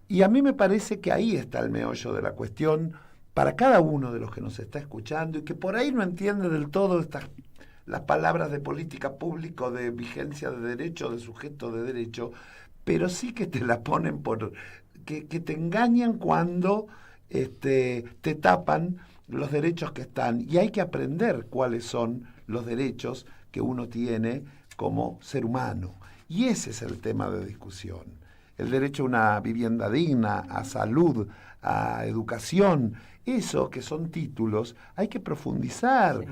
Y a mí me parece que ahí está el meollo de la cuestión para cada uno de los que nos está escuchando y que por ahí no entiende del todo las palabras de política pública, de vigencia de derecho, de sujeto de derecho, pero sí que te la ponen que te engañan cuando te tapan los derechos que están. Y hay que aprender cuáles son los derechos que uno tiene como ser humano. Y ese es el tema de discusión. El derecho a una vivienda digna, a salud, a educación, eso que son títulos, hay que profundizar. Sí.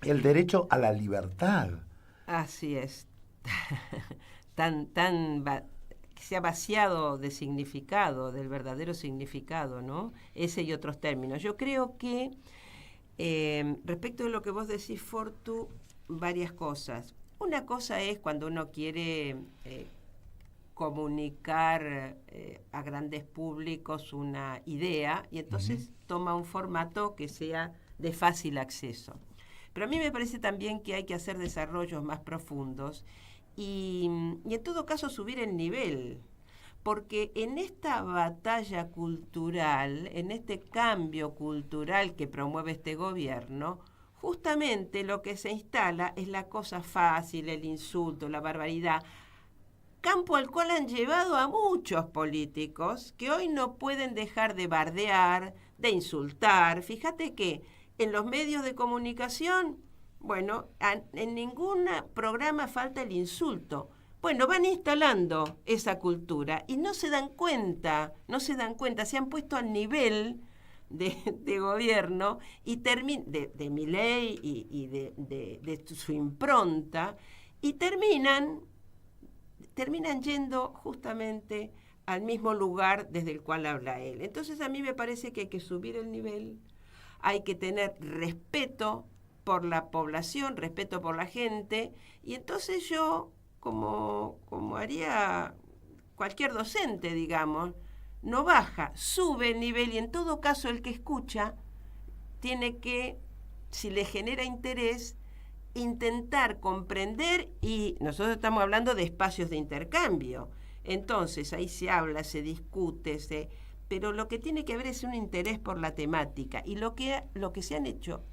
El derecho a la libertad. Así es. Se ha vaciado de significado, del verdadero significado, ¿no? Ese y otros términos. Yo creo que, respecto de lo que vos decís, Fortu, varias cosas. Una cosa es cuando uno quiere comunicar a grandes públicos una idea y entonces toma un formato que sea de fácil acceso. Pero a mí me parece también que hay que hacer desarrollos más profundos y en todo caso subir el nivel, porque en esta batalla cultural, en este cambio cultural que promueve este gobierno, justamente lo que se instala es la cosa fácil, el insulto, la barbaridad, campo al cual han llevado a muchos políticos que hoy no pueden dejar de bardear, de insultar. Fíjate que en los medios de comunicación, bueno, en ningún programa falta el insulto. Bueno, van instalando esa cultura y no se dan cuenta, se han puesto al nivel de gobierno y de Milei y de su impronta y terminan yendo justamente al mismo lugar desde el cual habla él. Entonces a mí me parece que hay que subir el nivel, hay que tener respeto por la población, respeto por la gente, y entonces yo, como haría cualquier docente, digamos, no baja, sube el nivel, y en todo caso el que escucha tiene que, si le genera interés, intentar comprender, y nosotros estamos hablando de espacios de intercambio, entonces ahí se habla, se discute, pero lo que tiene que haber es un interés por la temática, y lo que se han hecho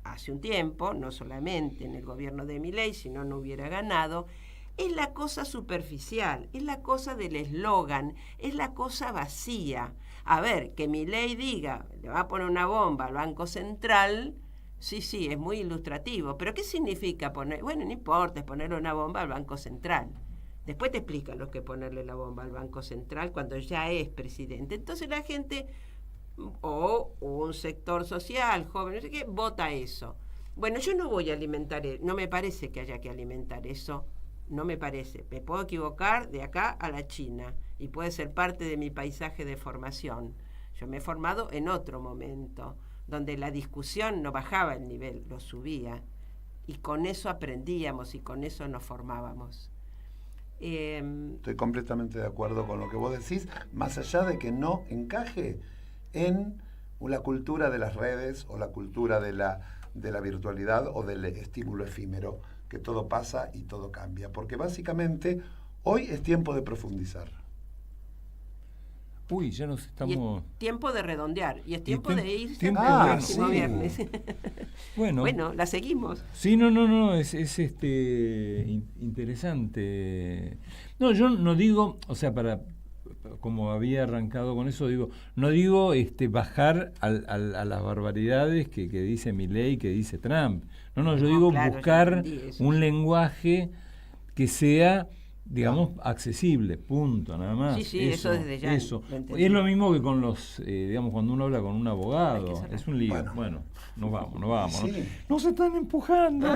hace un tiempo, no solamente en el gobierno de Milei, si no hubiera ganado, es la cosa superficial, es la cosa del eslogan, es la cosa vacía. A ver, que Milei diga, le va a poner una bomba al Banco Central, Sí, es muy ilustrativo. ¿Pero qué significa poner? Bueno, no importa, es ponerle una bomba al Banco Central. Después te explican lo que es ponerle la bomba al Banco Central cuando ya es presidente. Entonces la gente, o un sector social, joven, no sé qué, vota eso. Bueno, yo no voy a alimentar, no me parece que haya que alimentar eso, no me parece. Me puedo equivocar de acá a la China y puede ser parte de mi paisaje de formación. Yo me he formado en otro momento, donde la discusión no bajaba el nivel, lo subía. Y con eso aprendíamos y con eso nos formábamos. Estoy completamente de acuerdo con lo que vos decís, más allá de que no encaje en la cultura de las redes o la cultura de la virtualidad o del estímulo efímero, que todo pasa y todo cambia. Porque básicamente hoy es tiempo de profundizar. Uy, ya nos estamos... Y es tiempo de redondear, y es tiempo de irse el próximo viernes. Bueno, la seguimos. Sí, no, es interesante. No, yo no digo, o sea, como había arrancado con eso, no digo bajar a las barbaridades que dice Milei, que dice Trump. No, yo digo claro, buscar un lenguaje que sea, digamos, accesible, punto, nada más. Sí, eso desde ya. Eso. Es lo mismo que con los, digamos, cuando uno habla con un abogado, es un lío. Bueno, nos vamos. Sí. ¿No? Nos están empujando,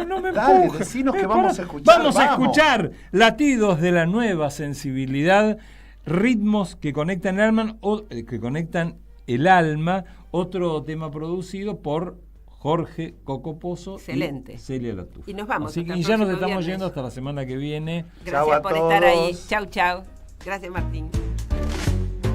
no me empujes. Decinos que vamos a escuchar. Vamos a escuchar latidos de la nueva sensibilidad, ritmos que conectan el alma, otro tema producido por Jorge Coco Pozo. Excelente. Y Celia Latufo. Y nos vamos. Y ya nos estamos yendo hasta la semana que viene. Gracias por estar ahí. Chau. Gracias, Martín.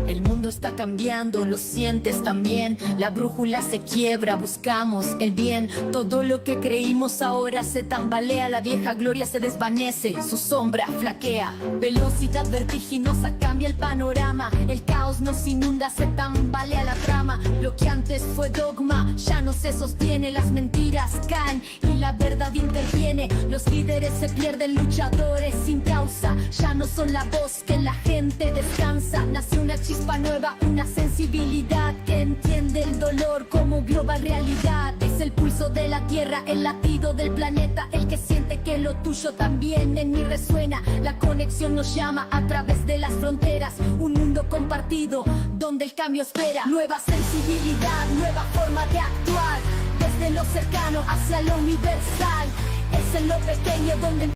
El mundo está cambiando, lo sientes también. La brújula se quiebra, buscamos el bien. Todo lo que creímos ahora se tambalea. La vieja gloria se desvanece, su sombra flaquea. Velocidad vertiginosa cambia el panorama. El caos nos inunda, se tambalea la trama. Lo que antes fue dogma ya no se sostiene. Las mentiras caen y la verdad interviene. Los líderes se pierden, luchadores sin causa. Ya no son la voz que la gente descansa. Nació una chispa nueva, una sensibilidad que entiende el dolor como global realidad. Es el pulso de la tierra, el latido del planeta, el que siente que lo tuyo también en mí resuena. La conexión nos llama a través de las fronteras, un mundo compartido donde el cambio espera. Nueva sensibilidad, nueva forma de actuar, desde lo cercano hacia lo universal. Es en lo pequeño donde